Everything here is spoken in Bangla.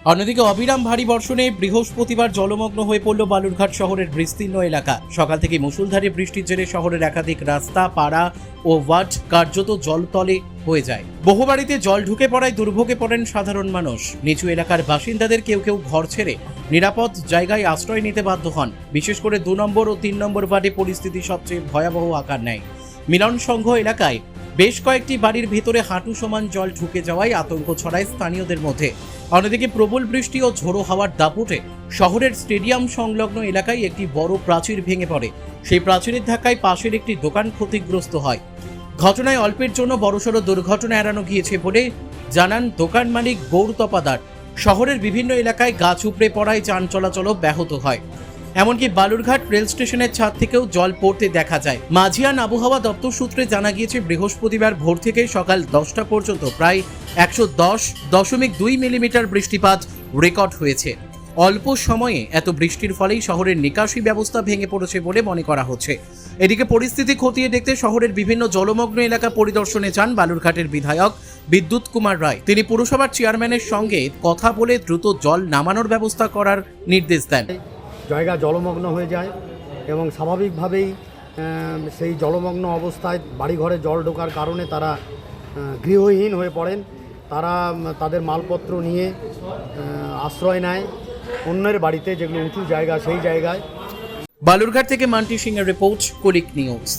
অন্যদিকে অবিরাম ভারী বর্ষণে বৃহস্পতিবার জলমগ্ন হয়ে পড়ল বালুরঘাট শহরের বিস্তীর্ণ এলাকা। সকাল থেকে মুষলধারে বৃষ্টির জেরে শহরের একাধিক রাস্তা, পাড়া ও ওয়ার্ড কার্যত জলতলে হয়ে যায়। বহু বাড়িতে জল ঢুকে পড়ায় দুর্ভোগে পড়েন সাধারণ মানুষ। নিচু এলাকার বাসিন্দাদের কেউ কেউ ঘর ছেড়ে নিরাপদ জায়গায় আশ্রয় নিতে বাধ্য হন। বিশেষ করে 2 নম্বর ও 3 নম্বর ওয়ার্ডে পরিস্থিতি সবচেয়ে ভয়াবহ আকার নেয়। মিলন সংঘ এলাকায় বেশ কয়েকটি বাড়ির ভেতরে হাঁটু সমান জল ঢুকে যাওয়ায় আতঙ্ক ছড়ায় স্থানীয়দের মধ্যে। অন্যদিকে প্রবল বৃষ্টি ও ঝোড়ো হাওয়ার দাপটে শহরের স্টেডিয়াম সংলগ্ন এলাকায় একটি বড় প্রাচীর ভেঙে পড়ে। সেই প্রাচীরের ধাক্কায় পাশের একটি দোকান ক্ষতিগ্রস্ত হয়। ঘটনায় অল্পের জন্য বড়সড় দুর্ঘটনা এড়ানো গিয়েছে বলে জানান দোকান মালিক গৌর তপাদার। শহরের বিভিন্ন এলাকায় গাছ উপড়ে পড়ায় যান চলাচলও ব্যাহত হয়। এমনকি বালুরঘাট রেল স্টেশনের ছাদ থেকেও জল পড়তে দেখা যায়। মাঝিয়ান আবহাওয়া দপ্তর সূত্রে জানা গিয়েছে, বৃহস্পতিবার ভোর থেকে সকাল 10টা পর্যন্ত প্রায় 110.2 মিলিমিটার বৃষ্টিপাত রেকর্ড হয়েছে। অল্প সময়ে এত বৃষ্টির ফলেই শহরের নিকাশি ব্যবস্থা ভেঙে পড়েছে বলে মনে করা হচ্ছে। এদিকে পরিস্থিতি খতিয়ে দেখতে শহরের বিভিন্ন জলমগ্ন এলাকা পরিদর্শনে যান বালুরঘাটের বিধায়ক বিদ্যুৎ কুমার রায়। তিনি পুরসভার চেয়ারম্যানের সঙ্গে কথা বলে দ্রুত জল নামানোর ব্যবস্থা করার নির্দেশ দেন। জায়গা জলমগ্ন হয়ে যায় এবং স্বাভাবিকভাবেই সেই জলমগ্ন অবস্থায় বাড়িঘরে জল ঢোকার কারণে তারা গৃহহীন হয়ে পড়েন। তারা তাদের মালপত্র নিয়ে আশ্রয় নেয় অন্যের বাড়িতে, যেগুলো উঁচু জায়গা সেই জায়গায়। বালুরঘাট থেকে মান্টি সিং এর রিপোর্ট, কুলিক নিউজ।